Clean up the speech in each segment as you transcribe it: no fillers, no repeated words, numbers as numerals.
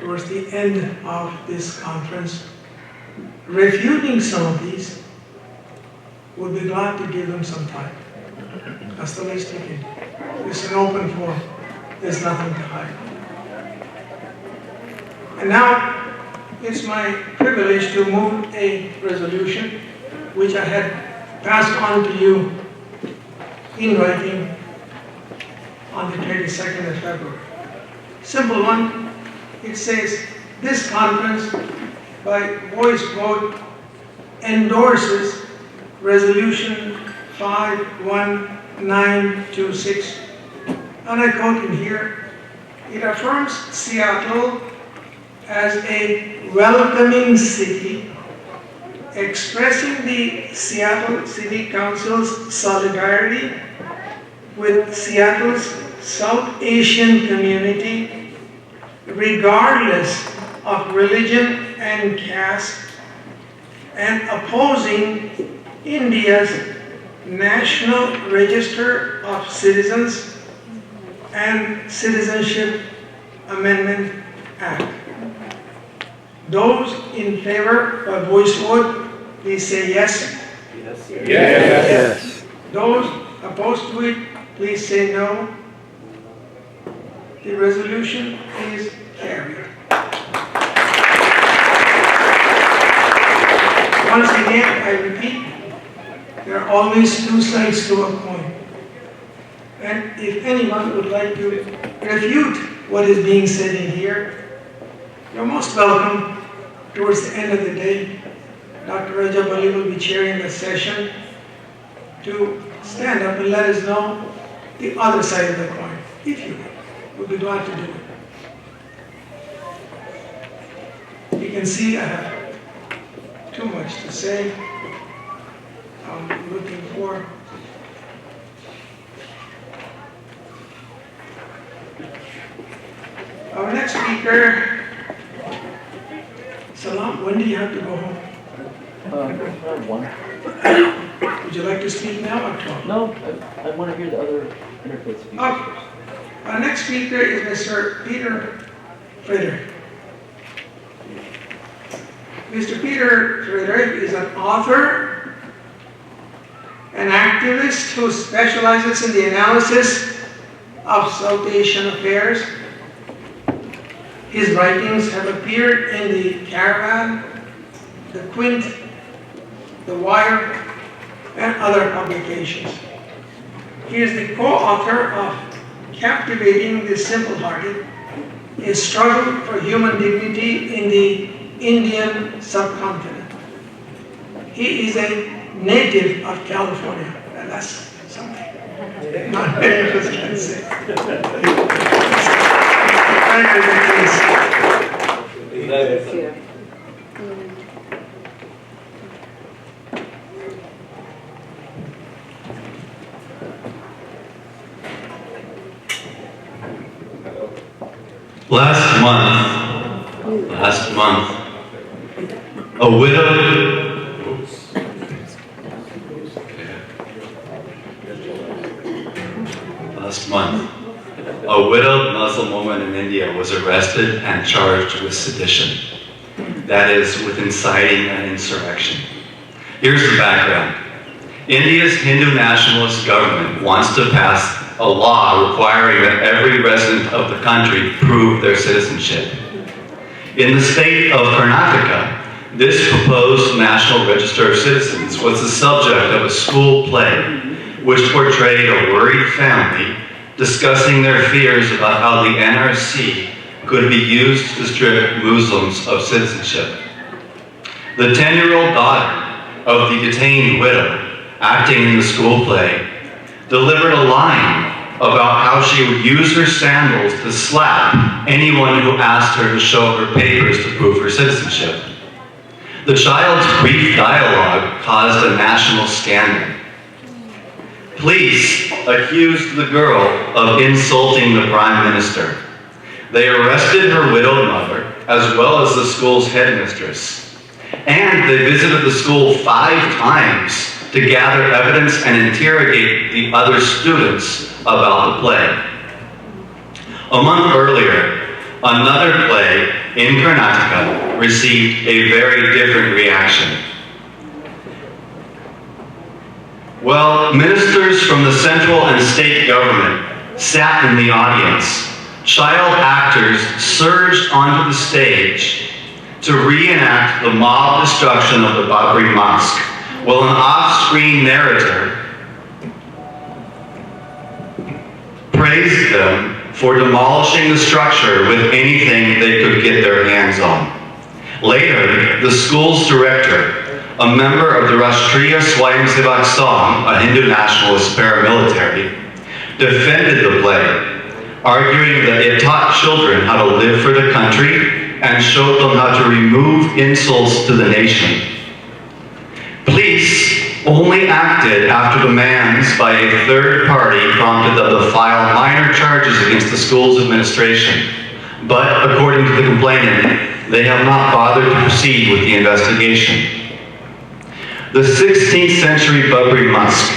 towards the end of this conference, refuting some of these, would be glad to give them some time. That's the least we can do. It's an open forum. There's nothing to hide. And now, it's my privilege to move a resolution which I had passed on to you in writing on the 22nd of February. Simple one. It says, this conference, by voice vote, endorses Resolution 51926. And I quote in here, it affirms Seattle as a welcoming city, expressing the Seattle City Council's solidarity with Seattle's South Asian community, regardless of religion and caste, and opposing India's National Register of Citizens and Citizenship Amendment Act. Those in favor by voice vote, please say yes. Yes. Yes. Yes. Those opposed to it, please say no. The resolution is carried. Once again, I repeat, there are always two sides to a coin. And if anyone would like to refute what is being said in here, you're most welcome. Towards the end of the day, Dr. Rajab Ali will be chairing the session to stand up and let us know the other side of the coin, if you will. We'll be glad to do it. You can see I have too much to say. I'm looking for our next speaker. Salam, when do you have to go home? One. Would you like to speak now or talk? No, I want to hear the other interface speakers. Okay. Our next speaker is Mr. Peter Friedrich. Mr. Peter Friedrich is an author, an activist who specializes in the analysis of South Asian affairs. His writings have appeared in the Caravan, the Quint, the Wire, and other publications. He is the co-author of Captivating the Simple-Hearted, a struggle for human dignity in the Indian subcontinent. He is a native of California, and that's something not many of us can say. Thank you. Last month, a widowed Muslim woman in India was arrested and charged with sedition. That is, with inciting an insurrection. Here's the background. India's Hindu nationalist government wants to pass a law requiring that every resident of the country prove their citizenship. In the state of Karnataka, this proposed National Register of Citizens was the subject of a school play which portrayed a worried family discussing their fears about how the NRC could be used to strip Muslims of citizenship. The 10-year-old daughter of the detained widow, acting in the school play, delivered a line about how she would use her sandals to slap anyone who asked her to show her papers to prove her citizenship. The child's brief dialogue caused a national scandal. Police accused the girl of insulting the Prime Minister. They arrested her widowed mother, as well as the school's headmistress. And they visited the school 5 times to gather evidence and interrogate the other students about the play. A month earlier, another play in Karnataka received a very different reaction. Well, ministers from the central and state government sat in the audience. Child actors surged onto the stage to reenact the mob destruction of the Babri Mosque, while an off-screen narrator praised them for demolishing the structure with anything they could get their hands on. Later, the school's director, a member of the Rashtriya Swayamsevak Sangh, a Hindu nationalist paramilitary, defended the play, arguing that it taught children how to live for the country and showed them how to remove insults to the nation. Police only acted after demands by a third party prompted them to file minor charges against the school's administration. But according to the complainant, they have not bothered to proceed with the investigation. The 16th century Babri Mosque,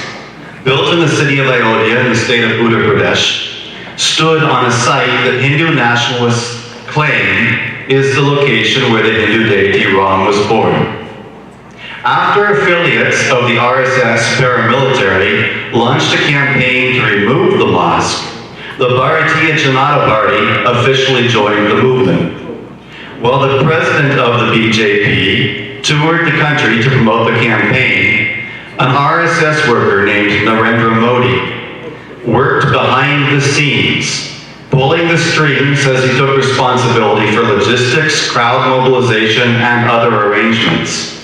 built in the city of Ayodhya in the state of Uttar Pradesh, stood on a site that Hindu nationalists claim is the location where the Hindu deity Ram was born. After affiliates of the RSS paramilitary launched a campaign to remove the mosque, the Bharatiya Janata Party officially joined the movement. While the president of the BJP toured the country to promote the campaign, an RSS worker named Narendra Modi worked behind the scenes, pulling the strings as he took responsibility for logistics, crowd mobilization, and other arrangements.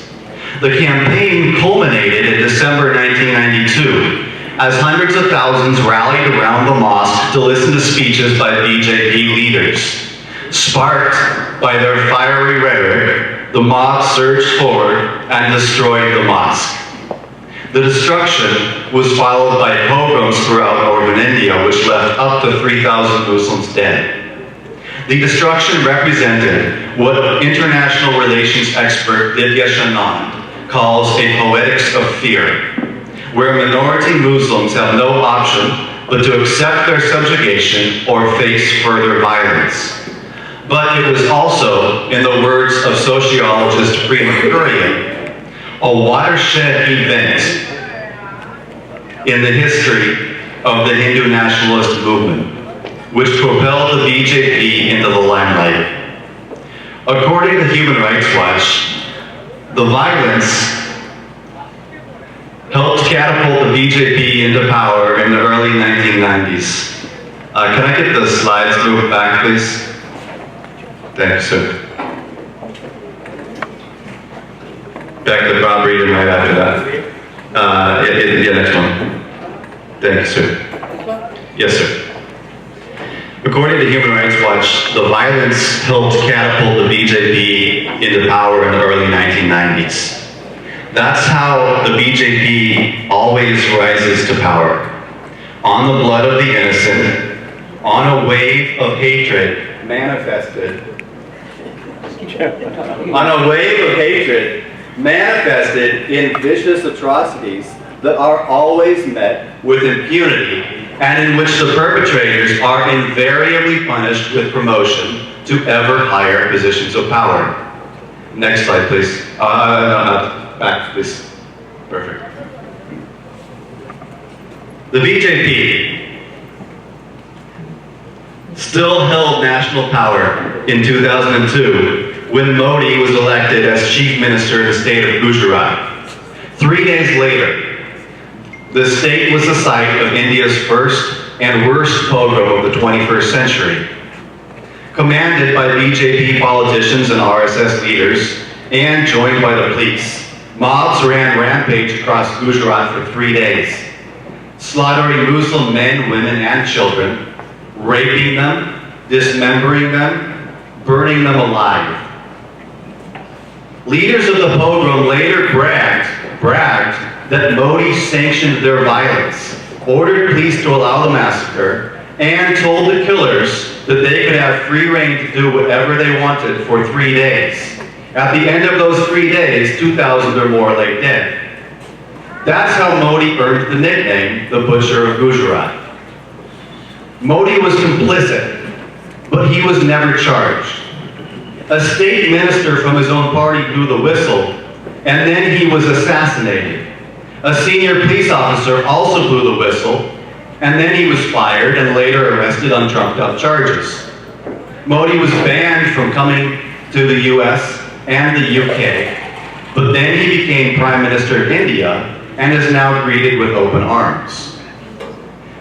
The campaign culminated in December 1992 as hundreds of thousands rallied around the mosque to listen to speeches by BJP leaders. Sparked by their fiery rhetoric, the mob surged forward and destroyed the mosque. The destruction was followed by pogroms throughout northern India, which left up to 3,000 Muslims dead. The destruction represented what international relations expert Divya Shanand calls a poetics of fear, where minority Muslims have no option but to accept their subjugation or face further violence. But it was also, in the words of sociologist Prema Kurian, a watershed event in the history of the Hindu nationalist movement, which propelled the BJP into the limelight. According to Human Rights Watch, the violence helped catapult the BJP into power in the early 1990s. Can I get the slides to move back, please? Thanks, sir. Back to Bob Reed right after that. Yeah, next one. Thank you, sir. Yes, sir. According to Human Rights Watch, the violence helped catapult the BJP into power in the early 1990s. That's how the BJP always rises to power. On the blood of the innocent, on a wave of hatred manifested in vicious atrocities that are always met with impunity, and in which the perpetrators are invariably punished with promotion to ever higher positions of power. Next slide, please. Back, please. Perfect. The BJP still held national power in 2002 when Modi was elected as chief minister in the state of Gujarat. 3 days later, the state was the site of India's first and worst pogrom of the 21st century. Commanded by BJP politicians and RSS leaders, and joined by the police, mobs ran rampage across Gujarat for 3 days, slaughtering Muslim men, women, and children, raping them, dismembering them, burning them alive. Leaders of the pogrom later bragged that Modi sanctioned their violence, ordered police to allow the massacre, and told the killers that they could have free rein to do whatever they wanted for 3 days. At the end of those 3 days, 2,000 or more lay dead. That's how Modi earned the nickname, the Butcher of Gujarat. Modi was complicit, but he was never charged. A state minister from his own party blew the whistle, and then he was assassinated. A senior police officer also blew the whistle, and then he was fired and later arrested on trumped-up charges. Modi was banned from coming to the US and the UK, but then he became Prime Minister of India and is now greeted with open arms.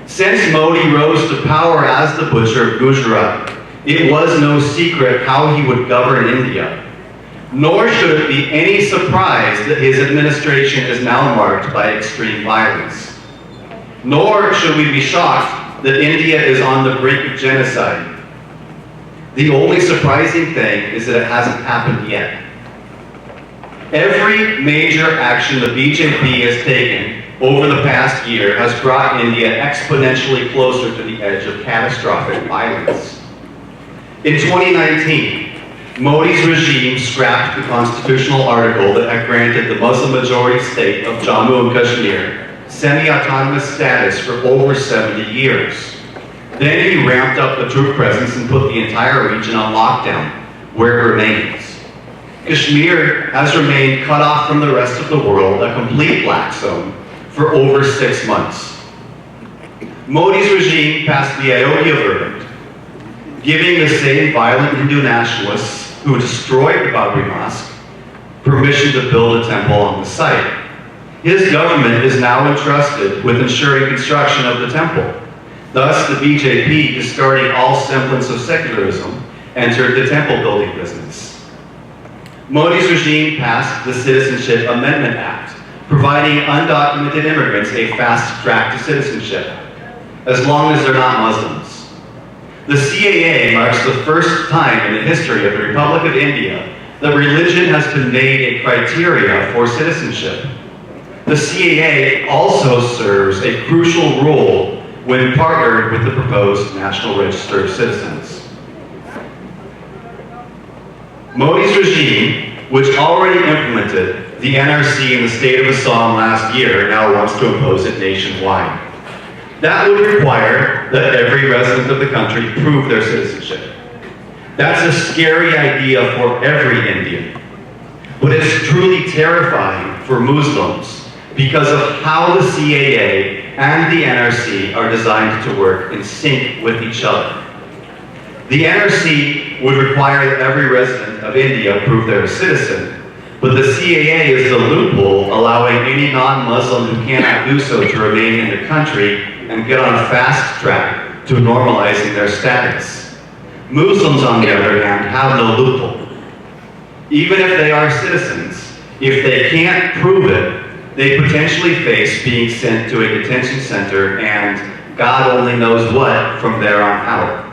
Since Modi rose to power as the Butcher of Gujarat, it was no secret how he would govern India. Nor should it be any surprise that his administration is now marked by extreme violence. Nor should we be shocked that India is on the brink of genocide. The only surprising thing is that it hasn't happened yet. Every major action the BJP has taken over the past year has brought India exponentially closer to the edge of catastrophic violence. In 2019, Modi's regime scrapped the constitutional article that had granted the Muslim-majority state of Jammu and Kashmir semi-autonomous status for over 70 years. Then he ramped up the troop presence and put the entire region on lockdown, where it remains. Kashmir has remained cut off from the rest of the world, a complete black zone, for over 6 months. Modi's regime passed the Ayodhya verdict, giving the same violent Hindu nationalists who destroyed the Babri Mosque permission to build a temple on the site. His government is now entrusted with ensuring construction of the temple. Thus, the BJP, discarding all semblance of secularism, entered the temple building business. Modi's regime passed the Citizenship Amendment Act, providing undocumented immigrants a fast track to citizenship, as long as they're not Muslims. The CAA marks the first time in the history of the Republic of India that religion has been made a criteria for citizenship. The CAA also serves a crucial role when partnered with the proposed National Register of Citizens. Modi's regime, which already implemented the NRC in the state of Assam last year, now wants to impose it nationwide. That would require that every resident of the country prove their citizenship. That's a scary idea for every Indian, but it's truly terrifying for Muslims because of how the CAA and the NRC are designed to work in sync with each other. The NRC would require that every resident of India prove they're a citizen, but the CAA is the loophole allowing any non-Muslim who cannot do so to remain in the country and get on a fast track to normalizing their status. Muslims, on the other hand, have no loophole. Even if they are citizens, if they can't prove it, they potentially face being sent to a detention center and God only knows what from there on out.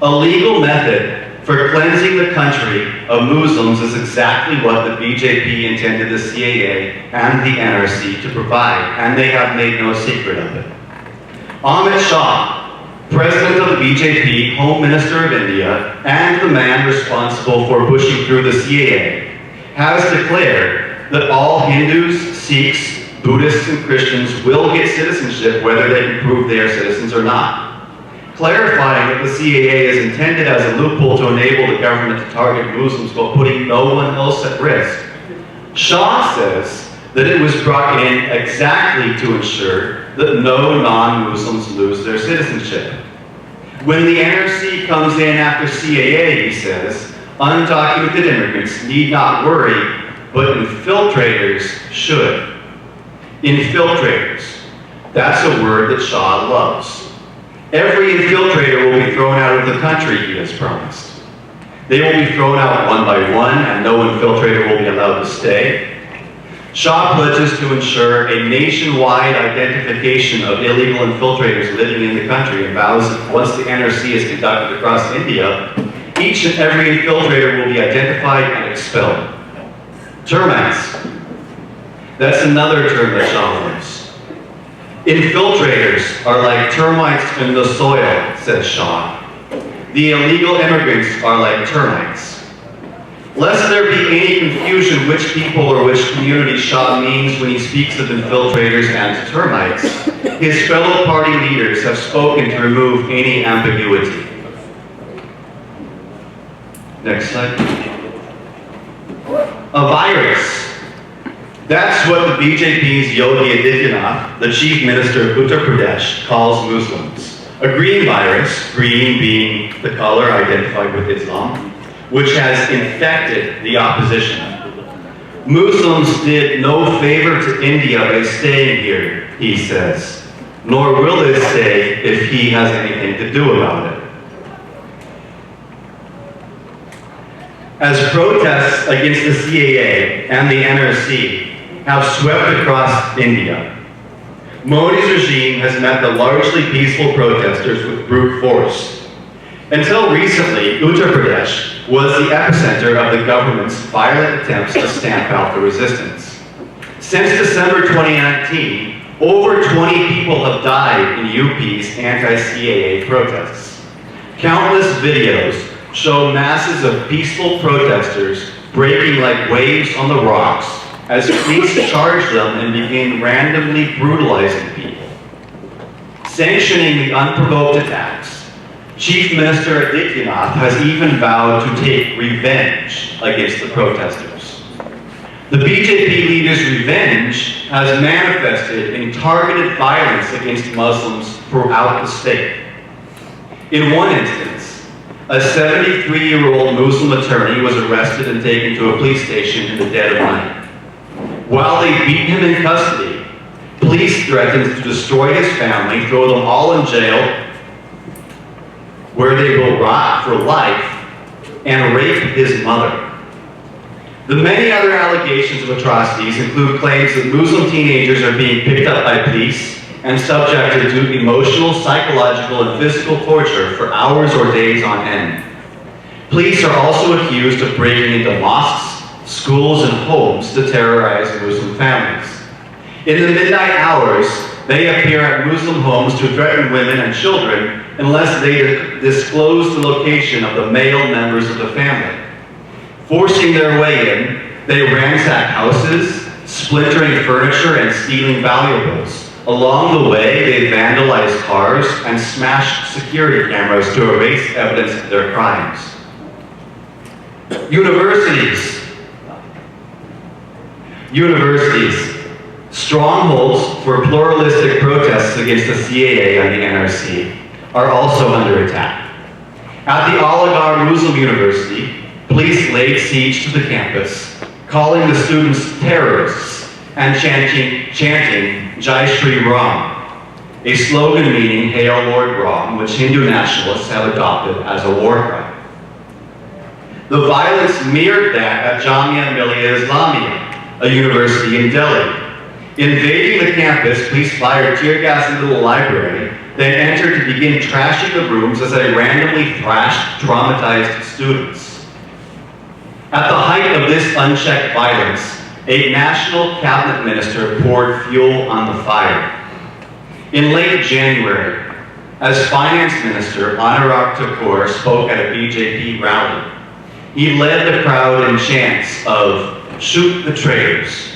A legal method for cleansing the country of Muslims is exactly what the BJP intended the CAA and the NRC to provide, and they have made no secret of it. Amit Shah, President of the BJP, Home Minister of India, and the man responsible for pushing through the CAA, has declared that all Hindus, Sikhs, Buddhists, and Christians will get citizenship whether they can prove they are citizens or not, clarifying that the CAA is intended as a loophole to enable the government to target Muslims while putting no one else at risk. Shah says that it was brought in exactly to ensure that no non-Muslims lose their citizenship. When the NRC comes in after CAA, he says, undocumented immigrants need not worry, but infiltrators should. Infiltrators. That's a word that Shah loves. Every infiltrator will be thrown out of the country, he has promised. They will be thrown out one by one, and no infiltrator will be allowed to stay. Shah pledges to ensure a nationwide identification of illegal infiltrators living in the country and vows that once the NRC is conducted across India, each and every infiltrator will be identified and expelled. Termites. That's another term that Shah loves. Infiltrators are like termites in the soil, says Shah. The illegal immigrants are like termites. Lest there be any confusion which people or which community Shah means when he speaks of infiltrators and termites, his fellow party leaders have spoken to remove any ambiguity. Next slide. A virus. That's what the BJP's Yogi Adityanath, the chief minister of Uttar Pradesh, calls Muslims. A green virus, green being the color identified with Islam, which has infected the opposition. Muslims did no favor to India by staying here, he says, nor will it stay if he has anything to do about it. As protests against the CAA and the NRC have swept across India, Modi's regime has met the largely peaceful protesters with brute force. Until recently, Uttar Pradesh was the epicenter of the government's violent attempts to stamp out the resistance. Since December 2019, over 20 people have died in UP's anti-CAA protests. Countless videos show masses of peaceful protesters breaking like waves on the rocks as police charge them and begin randomly brutalizing people. Sanctioning the unprovoked attacks, Chief Minister Adityanath has even vowed to take revenge against the protesters. The BJP leader's revenge has manifested in targeted violence against Muslims throughout the state. In one instance, a 73-year-old Muslim attorney was arrested and taken to a police station in the dead of night. While they beat him in custody, police threatened to destroy his family, throw them all in jail, where they will rot for life, and rape his mother. The many other allegations of atrocities include claims that Muslim teenagers are being picked up by police and subjected to emotional, psychological, and physical torture for hours or days on end. Police are also accused of breaking into mosques, schools, and homes to terrorize Muslim families. In the midnight hours, they appear at Muslim homes to threaten women and children unless they disclose the location of the male members of the family. Forcing their way in, they ransack houses, splintering furniture and stealing valuables. Along the way, they vandalize cars and smash security cameras to erase evidence of their crimes. Universities, strongholds for pluralistic protests against the CAA and the NRC, are also under attack. At the Aligarh Muslim University, police laid siege to the campus, calling the students terrorists and chanting Jai Shri Ram, a slogan meaning Hail Lord Ram, which Hindu nationalists have adopted as a war cry. The violence mirrored that at Jamia Millia Islamia, a university in Delhi. Invading the campus, police fired tear gas into the library, then entered to begin trashing the rooms as they randomly thrashed traumatized students. At the height of this unchecked violence, a national cabinet minister poured fuel on the fire. In late January, as finance minister, Anurag Thakur spoke at a BJP rally. He led the crowd in chants of "Shoot the traitors,"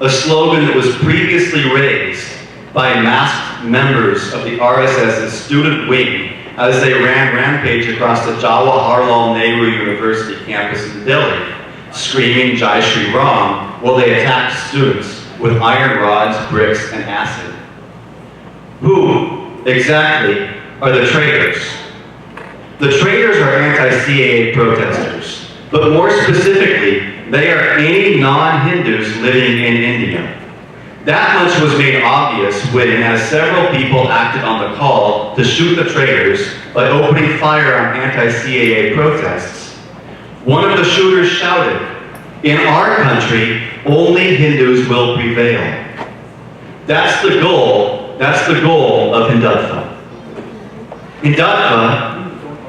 a slogan that was previously raised by masked members of the RSS's student wing as they ran rampage across the Jawaharlal Nehru University campus in Delhi, screaming Jai Shri Ram while they attacked students with iron rods, bricks, and acid. Who exactly are the traitors? The traitors are anti-CAA protesters, but more specifically, they are any non-Hindus living in India. That much was made obvious when, as several people acted on the call to shoot the traitors by opening fire on anti-CAA protests. One of the shooters shouted, "In our country, only Hindus will prevail." That's the goal of Hindutva. Hindutva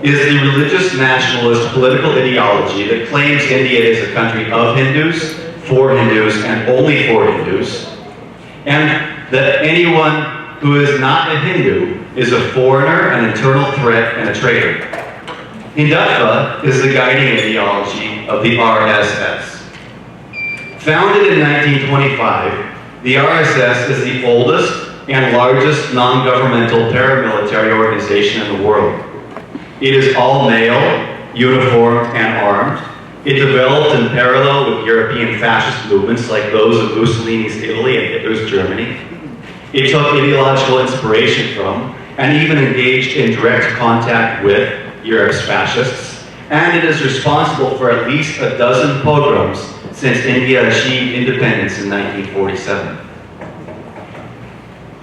is the religious nationalist political ideology that claims India is a country of Hindus, for Hindus, and only for Hindus, and that anyone who is not a Hindu is a foreigner, an internal threat, and a traitor. Hindutva is the guiding ideology of the RSS. Founded in 1925, the RSS is the oldest and largest non-governmental paramilitary organization in the world. It is all male, uniformed, and armed. It developed in parallel with European fascist movements like those of Mussolini's Italy and Hitler's Germany. It took ideological inspiration from, and even engaged in direct contact with, Europe's fascists, and it is responsible for at least a dozen pogroms since India achieved independence in 1947.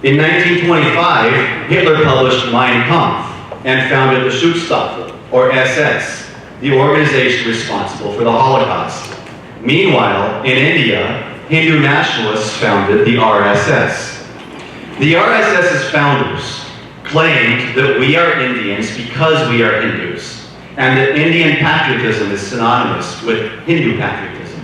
In 1925, Hitler published Mein Kampf and founded the Schutzstaffel, or SS, the organization responsible for the Holocaust. Meanwhile, in India, Hindu nationalists founded the RSS. The RSS's founders claimed that we are Indians because we are Hindus, and that Indian patriotism is synonymous with Hindu patriotism.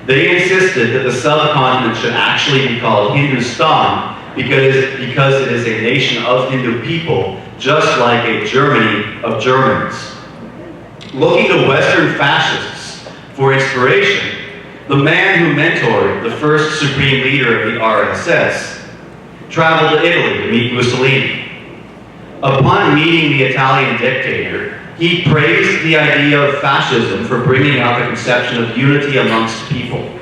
They insisted that the subcontinent should actually be called Hindustan because it is a nation of Hindu people, just like a Germany of Germans. Looking to Western fascists for inspiration, the man who mentored the first supreme leader of the RSS traveled to Italy to meet Mussolini. Upon meeting the Italian dictator, he praised the idea of fascism for bringing out the conception of unity amongst people.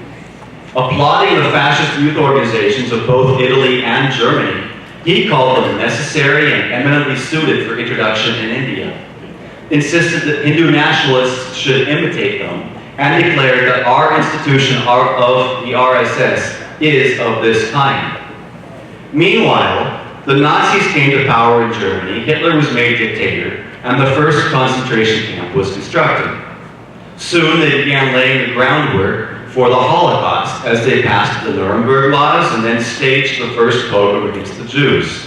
Applauding the fascist youth organizations of both Italy and Germany, he called them necessary and eminently suited for introduction in India, insisted that Hindu nationalists should imitate them, and declared that our institution of the RSS is of this kind. Meanwhile, the Nazis came to power in Germany, Hitler was made dictator, and the first concentration camp was constructed. Soon they began laying the groundwork for the Holocaust as they passed the Nuremberg laws and then staged the first pogrom against the Jews.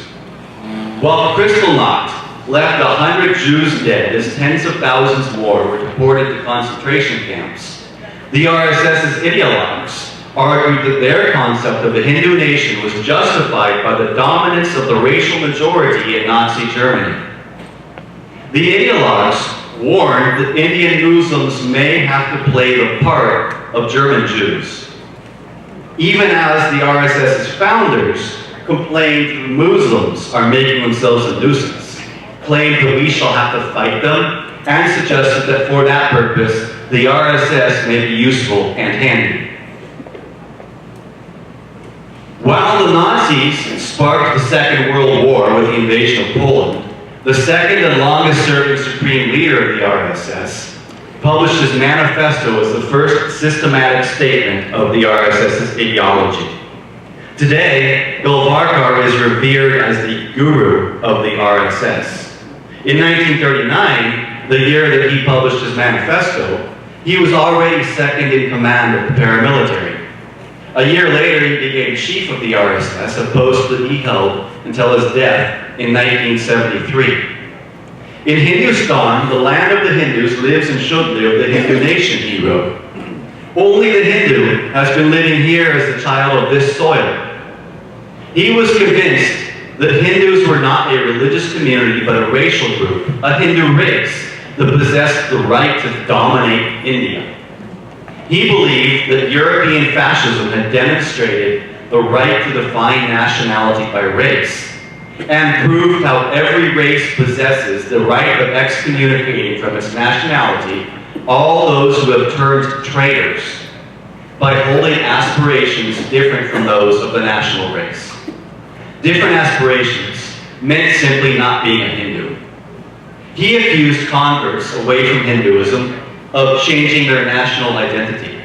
While Kristallnacht left 100 Jews dead as tens of thousands more were deported to concentration camps, the RSS's ideologues argued that their concept of a Hindu nation was justified by the dominance of the racial majority in Nazi Germany. The ideologues warned that Indian Muslims may have to play the part of German Jews, even as the RSS's founders complained that Muslims are making themselves a nuisance, claimed that we shall have to fight them, and suggested that for that purpose, the RSS may be useful and handy. While the Nazis sparked the Second World War with the invasion of Poland, the second and longest-serving supreme leader of the RSS published his manifesto as the first systematic statement of the RSS's ideology. Today, Golvarkar is revered as the guru of the RSS. In 1939, the year that he published his manifesto, he was already second in command of the paramilitary. A year later, he became chief of the RSS, a post that he held until his death in 1973. In Hindustan, the land of the Hindus lives and should live the Hindu nation, he wrote. Only the Hindu has been living here as the child of this soil. He was convinced that Hindus were not a religious community, but a racial group, a Hindu race that possessed the right to dominate India. He believed that European fascism had demonstrated the right to define nationality by race, and proved how every race possesses the right of excommunicating from its nationality all those who have turned traitors by holding aspirations different from those of the national race. Different aspirations meant simply not being a Hindu. He accused converts away from Hinduism of changing their national identity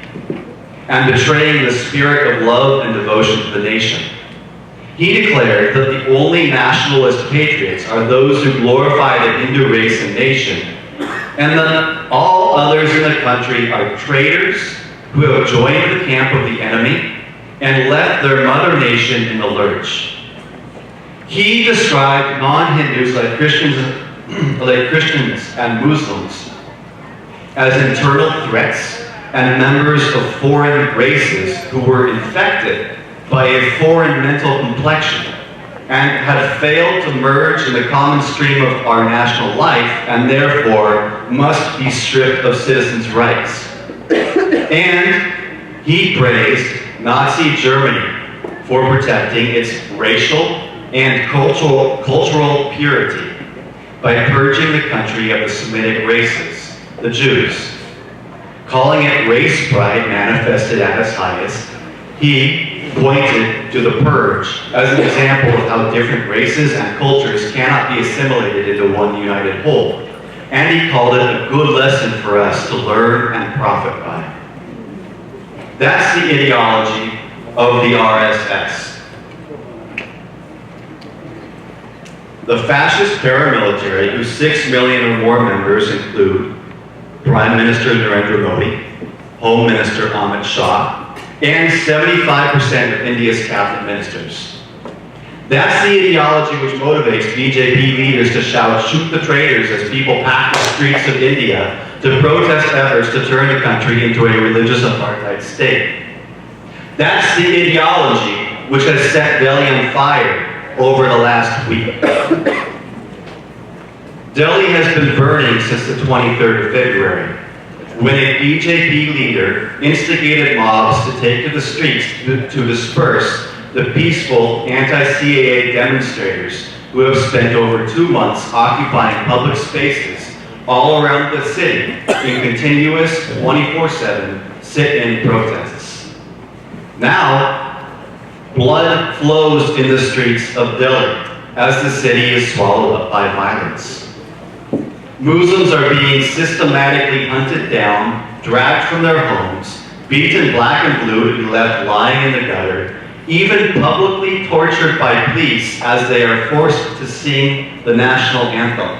and betraying the spirit of love and devotion to the nation. He declared that the only nationalist patriots are those who glorify the Hindu race and nation, and that all others in the country are traitors who have joined the camp of the enemy and left their mother nation in the lurch. He described non-Hindus like Christians and Muslims as internal threats and members of foreign races who were infected by a foreign mental complexion and had failed to merge in the common stream of our national life and therefore must be stripped of citizens' rights. And he praised Nazi Germany for protecting its racial and cultural purity by purging the country of the Semitic races the Jews. Calling it race pride manifested at its highest, he pointed to the Purge as an example of how different races and cultures cannot be assimilated into one united whole. And he called it a good lesson for us to learn and profit by. That's the ideology of the RSS. The fascist paramilitary, whose 6 million or more members include Prime Minister Narendra Modi, Home Minister Amit Shah, and 75% of India's cabinet ministers. That's the ideology which motivates BJP leaders to shout, "Shoot the traitors," as people pack the streets of India to protest efforts to turn the country into a religious apartheid state. That's the ideology which has set Delhi on fire over the last week. Delhi has been burning since the 23rd of February, when a BJP leader instigated mobs to take to the streets to disperse the peaceful anti-CAA demonstrators who have spent over 2 months occupying public spaces all around the city in continuous 24/7 sit-in protests. Now, blood flows in the streets of Delhi as the city is swallowed up by violence. Muslims are being systematically hunted down, dragged from their homes, beaten black and blue to be left lying in the gutter, even publicly tortured by police as they are forced to sing the national anthem.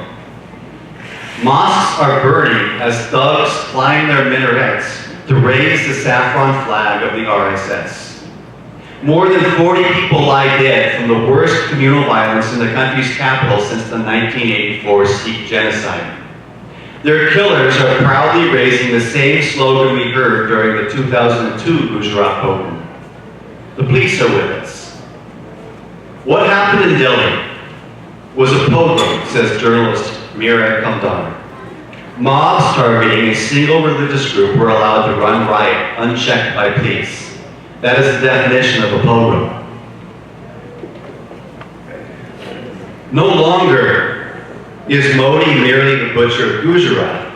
Mosques are burning as thugs climb their minarets to raise the saffron flag of the RSS. More than 40 people lie dead from the worst communal violence in the country's capital since the 1984 Sikh genocide. Their killers are proudly raising the same slogan we heard during the 2002 Gujarat pogrom. The police are with us. What happened in Delhi was a pogrom, says journalist Mira Kamdar. Mobs targeting a single religious group were allowed to run riot unchecked by police. That is the definition of a pogrom. No longer is Modi merely the butcher of Gujarat.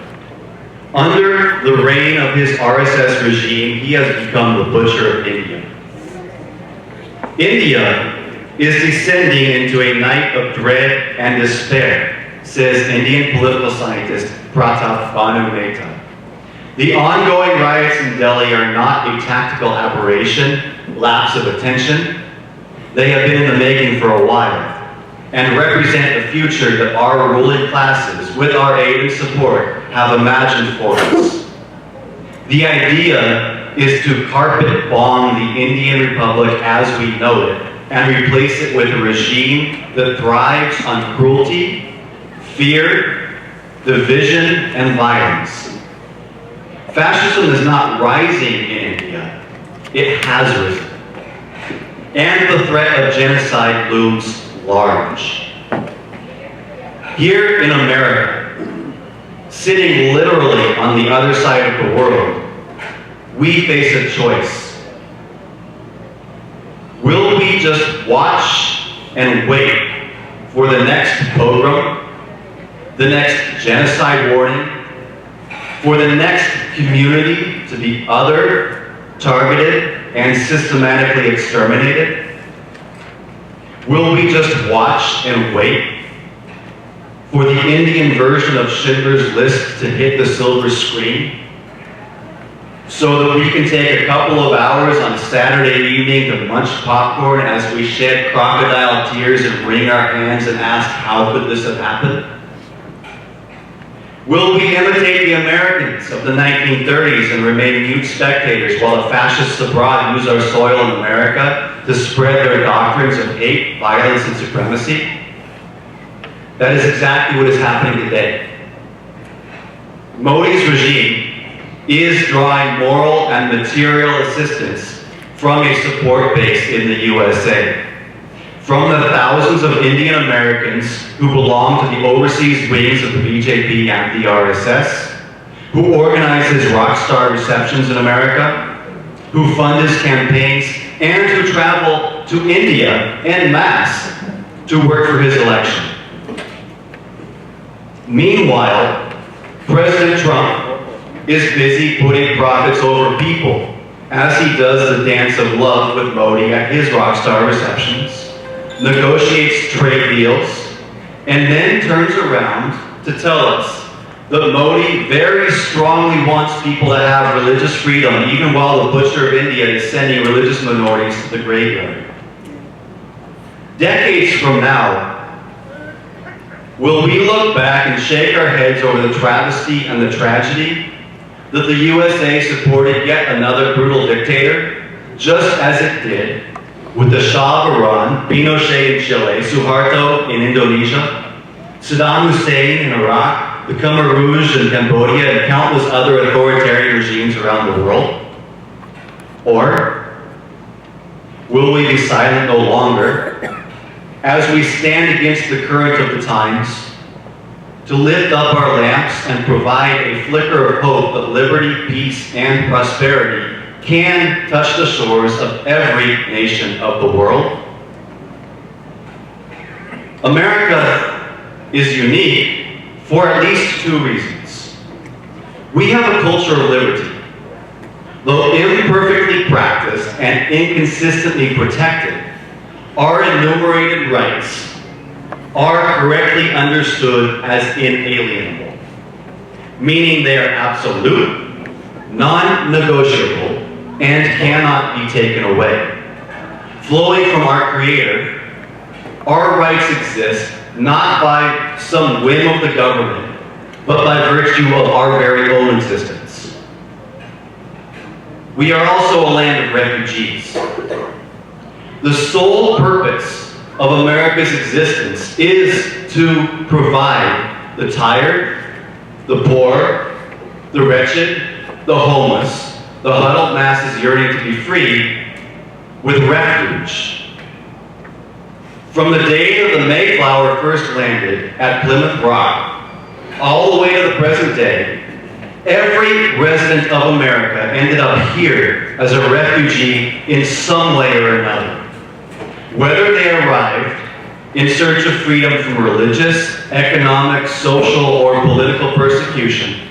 Under the reign of his RSS regime, he has become the butcher of India. India is descending into a night of dread and despair, says Indian political scientist Pratap Bhanu Mehta. The ongoing riots in Delhi are not a tactical aberration, lapse of attention. They have been in the making for a while and represent a future that our ruling classes, with our aid and support, have imagined for us. The idea is to carpet bomb the Indian Republic as we know it and replace it with a regime that thrives on cruelty, fear, division, and violence. Fascism is not rising in India, it has risen. And the threat of genocide looms large. Here in America, sitting literally on the other side of the world, we face a choice. Will we just watch and wait for the next pogrom, the next genocide warning, for the next community to be othered, targeted, and systematically exterminated? Will we just watch and wait for the Indian version of Schindler's List to hit the silver screen so that we can take a couple of hours on Saturday evening to munch popcorn as we shed crocodile tears and wring our hands and ask, how could this have happened? Will we imitate the Americans of the 1930s and remain mute spectators while the fascists abroad use our soil in America to spread their doctrines of hate, violence, and supremacy? That is exactly what is happening today. Modi's regime is drawing moral and material assistance from a support base in the USA. From the thousands of Indian Americans who belong to the overseas wings of the BJP and the RSS, who organize his rock star receptions in America, who fund his campaigns, and who travel to India en masse to work for his election. Meanwhile, President Trump is busy putting profits over people, as he does the dance of love with Modi at his rock star receptions, negotiates trade deals, and then turns around to tell us that Modi very strongly wants people to have religious freedom, even while the butcher of India is sending religious minorities to the graveyard. Decades from now, will we look back and shake our heads over the travesty and the tragedy that the USA supported yet another brutal dictator, just as it did with the Shah of Iran, Pinochet in Chile, Suharto in Indonesia, Saddam Hussein in Iraq, the Khmer Rouge in Cambodia, and countless other authoritarian regimes around the world? Or will we be silent no longer as we stand against the current of the times to lift up our lamps and provide a flicker of hope that liberty, peace, and prosperity can touch the shores of every nation of the world? America is unique for at least two reasons. We have a culture of liberty. Though imperfectly practiced and inconsistently protected, our enumerated rights are correctly understood as inalienable, meaning they are absolute, non-negotiable, and cannot be taken away. Flowing from our Creator, our rights exist not by some whim of the government, but by virtue of our very own existence. We are also a land of refugees. The sole purpose of America's existence is to provide the tired, the poor, the wretched, the homeless, the huddled masses yearning to be free, with refuge. From the day that the Mayflower first landed at Plymouth Rock, all the way to the present day, every resident of America ended up here as a refugee in some way or another. Whether they arrived in search of freedom from religious, economic, social, or political persecution,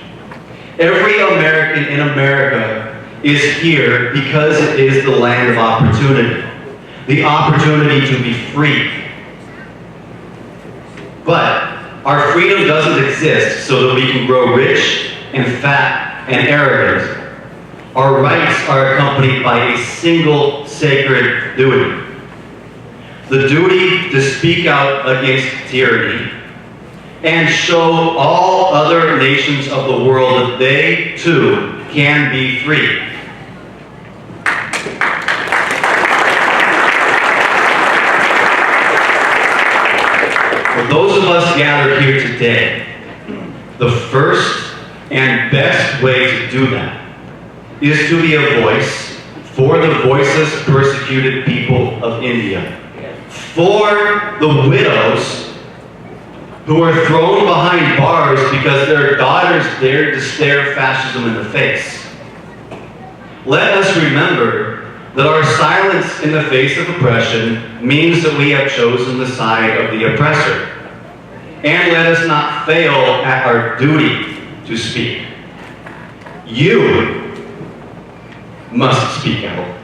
every American in America is here because it is the land of opportunity. The opportunity to be free. But our freedom doesn't exist so that we can grow rich and fat and arrogant. Our rights are accompanied by a single sacred duty. The duty to speak out against tyranny and show all other nations of the world that they too can be free. For those of us gathered here today, the first and best way to do that is to be a voice for the voiceless, persecuted people of India, for the widows who are thrown behind bars because their daughters dared to stare fascism in the face. Let us remember that our silence in the face of oppression means that we have chosen the side of the oppressor. And let us not fail at our duty to speak. You must speak out.